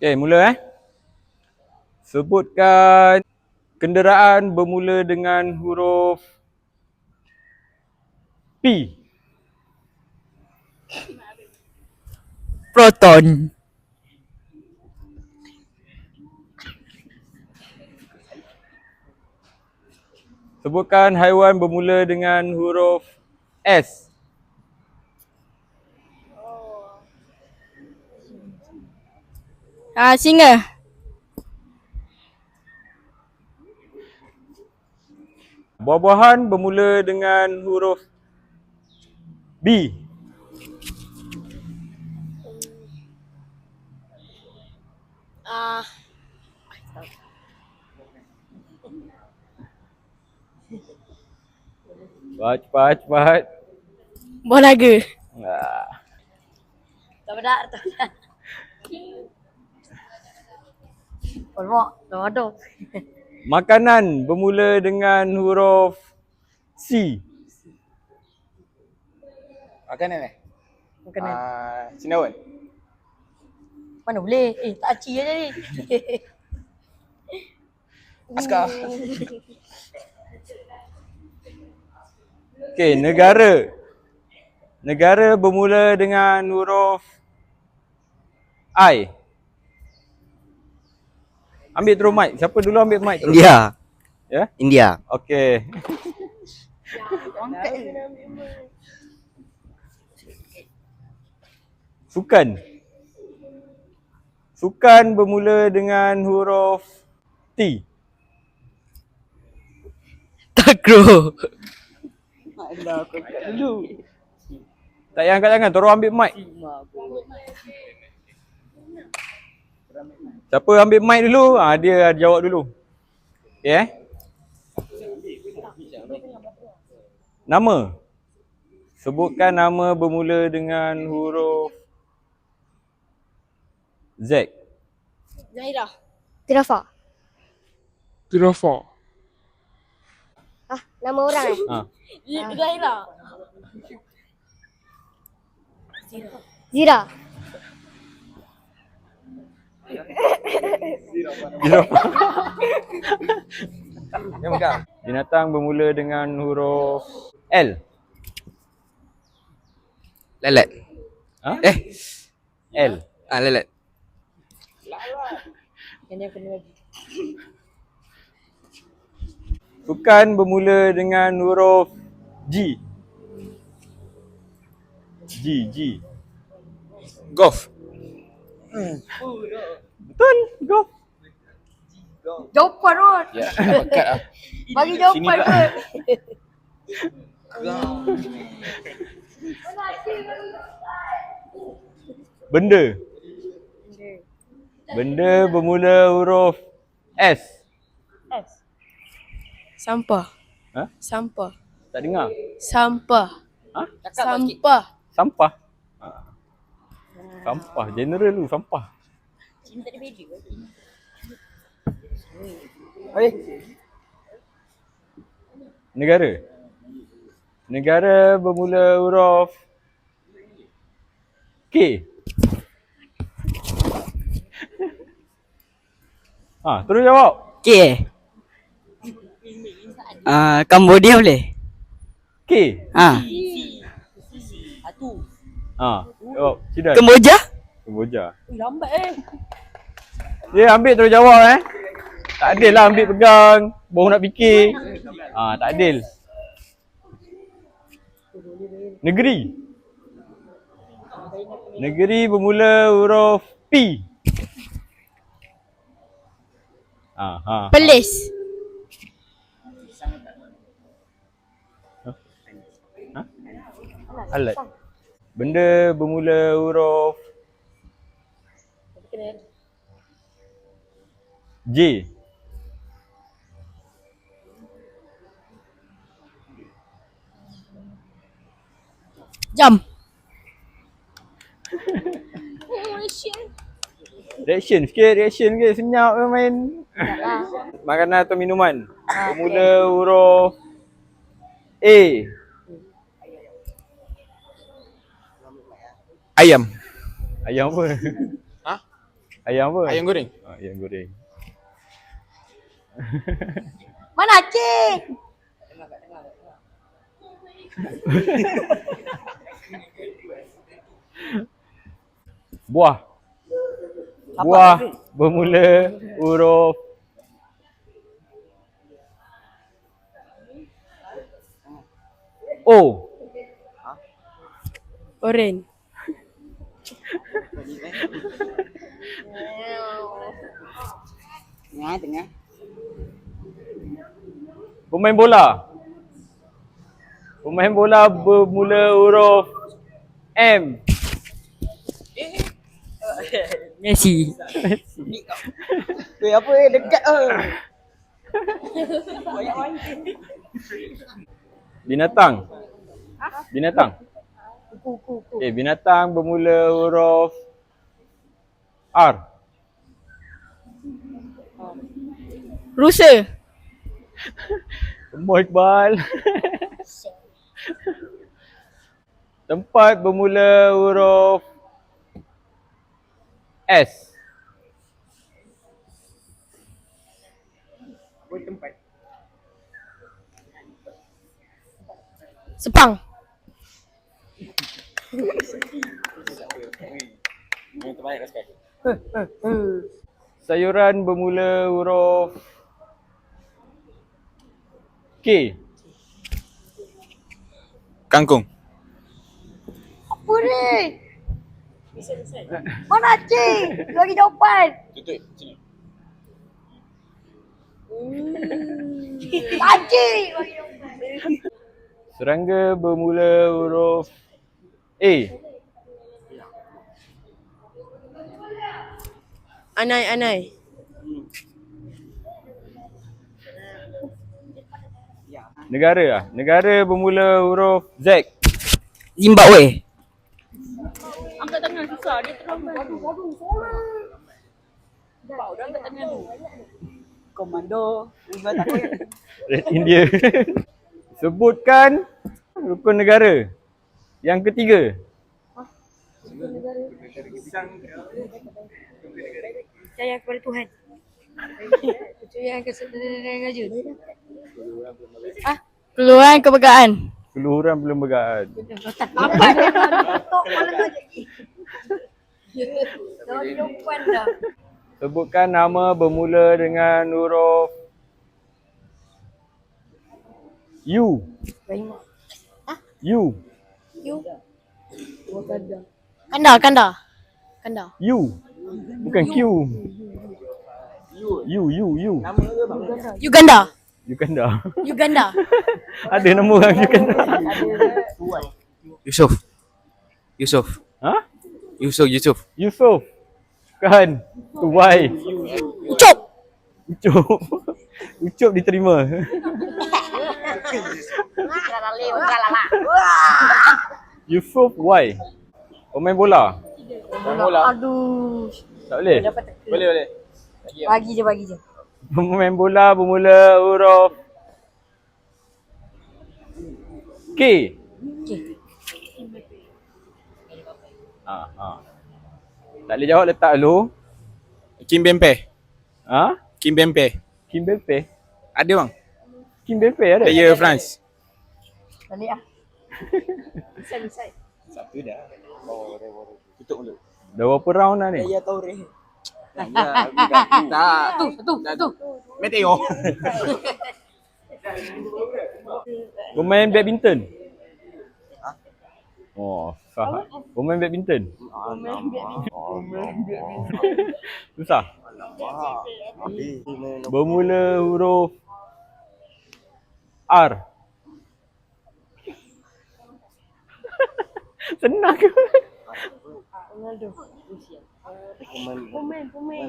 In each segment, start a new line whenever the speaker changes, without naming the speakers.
Okay, mula Sebutkan kenderaan bermula dengan huruf P.
Proton.
Sebutkan haiwan bermula dengan huruf S.
Singa.
Buah-buahan bermula dengan huruf B. Cepat.
Buah naga.
Tak benar. Alamak, dah ada.
Makanan bermula dengan huruf C.
Makanan
Makanan.
Cendawan.
Mana boleh? Tak aci aja ni.
Askar.
Okey, negara. Negara bermula dengan huruf I. Ambil terus mic. Siapa dulu ambil mic terus?
India.
Ya?
India.
Okey. Sukan. Sukan bermula dengan huruf T.
Takraw.
Tak payah angkat tangan, terus ambil mic. Siapa ambil mic dulu, dia jawab dulu. Okey Nama. Sebutkan nama bermula dengan huruf Z.
Zahira.
Tirafa.
Tirafa.
Nama orang
Zahira.
Zira.
Binatang bermula dengan huruf L.
Lalat.
L.
Lalat.
Yang kena lagi.
Sukan bermula dengan huruf G. G.
Golf.
Betul, golf.
Jawapan Rod.
Ya, bakat lah.
Bagi jawapan Rod.
Benda. Benda bermula huruf S.
Sampah.
Ha?
Sampah.
Tak dengar?
Sampah.
Ha?
Sampah.
Sampah. Sampah, general tu sampah.
Sini tak ada beda.
Negara. Negara bermula huruf K. Terus jawab.
K. Cambodia boleh?
K.
Satu.
Jawab. Sidan.
Kemboja?
Kemboja.
Lambat
Dia ambil terus jawab Tak adil lah ambil pegang. Baru nak fikir. Tak adil. Negeri. Negeri bermula huruf P.
Pelis.
Alat. Benda bermula huruf J.
Jam.
Reaction sikit, senyap ke main. Makanan atau minuman bermula huruf A.
Ayam.
Ayam apa? Ayam apa?
Ayam goreng.
Ayam goreng.
Mana cik?
Buah. Buah bermula huruf O.
Oren.
Tengah.
Pemain bola. Pemain bola bermula huruf M.
Messi.
Weh apa dekat
Binatang. Binatang. Binatang bermula huruf R.
Rusa.
Semua Iqbal. Tempat bermula huruf S.
Sepang.
Yang terbaik dah sekali.
Sayuran bermula huruf K.
Kangkung.
Apa ni? Mana cik? Bagi jawapan.
Tutup sini.
Cik bagi jawapan.
Serangga bermula huruf A.
Anai.
Negara. Negara bermula huruf Z.
Zimbabwe.
Red India. Sebutkan rukun negara yang ketiga.
Percaya kepada Tuhan. Percaya kepada raja.
Keluaran kepegaan.
Keluhuran perlembagaan.
Apa dia tutup malam lagi. Dah bagi jawapan dah.
Sebutkan nama bermula dengan huruf U. U.
Kanda.
U. Bukan Q. U.
Uganda.
Uganda. Ada nama orang Uganda.
Yusof.
Ha?
Yusof.
Yusof. Kan. Y.
Ucup.
Ucup diterima. Yusof Y. Pemain bola.
Aduh.
Tak boleh.
Dapat teka.
Boleh.
Bagi je.
Pemain bola bermula huruf K. Tak boleh jawab, letak dulu.
Kim Bempe.
Ha?
Kim Bempe.
Kim Mbappe.
Ada bang.
Kim Mbappe ada?
Player France.
Balik ah.
Satu dah. Tutup mulut.
Dah berapa round dah ni?
Tak.
Satu.
Meteo.
Pemain badminton. Oh, Fahad. Pemain badminton. Susah. Bermula huruf R. Senang ke? Pemain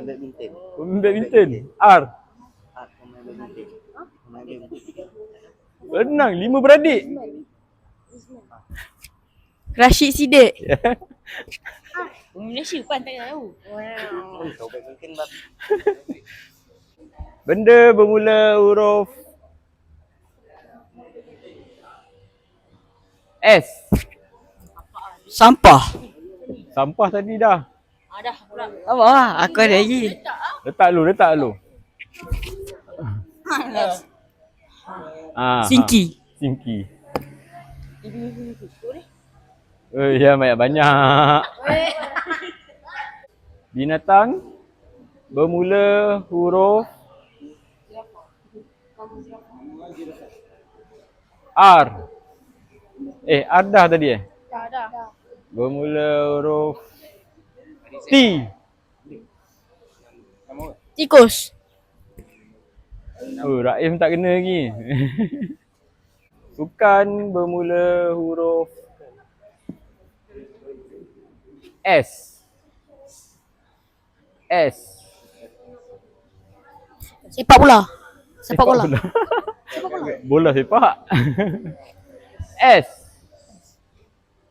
badminton. R. Senang, 5 beradik.
Rashid Siddiq.
Malaysia kan tak tahu.
Benda bermula huruf S.
Sampah.
Sampah tadi dah.
Apa lah? Aku ada lagi.
Letak dulu.
Sinki.
Singki. Oh ya, banyak. Binatang bermula huruf R. R dah tadi
Dah.
Bermula huruf T.
Tikus.
Oh, Raim tak kena lagi. Sukan bermula huruf S.
Sepak bola. Sepak bola.
Bola sepak. S.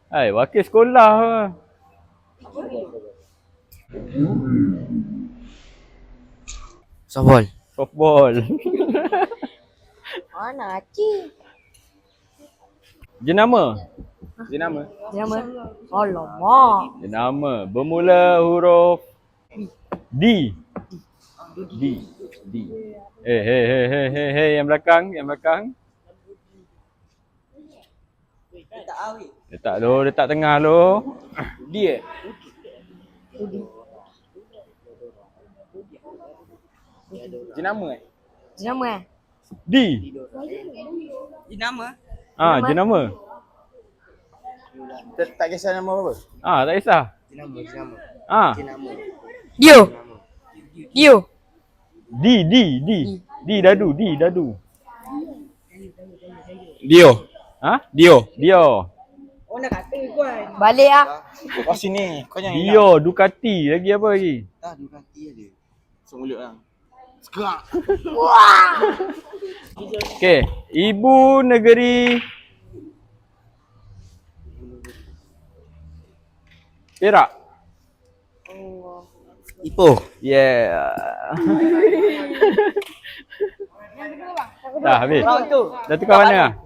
Hai, wakil sekolah. Softball.
Mana Aci?
Jenama.
Nama? Alamak.
Jenama bermula huruf D. Hey, yang belakang. Letak tengah lo.
D Jenama
Nama?
D.
Nama?
Jenama.
Tak kisah nama apa?
Tak kisah.
Dio.
D dadu. Dio.
Balik ah.
Kau sini. Kau jangan
Dio, Ducati. Lagi apa lagi?
Ducati ada. Semulut lah. Sekarang.
Okey, ibu negeri Perak.
Ipoh.
Yeah. Dah habis. Dah tukar warna.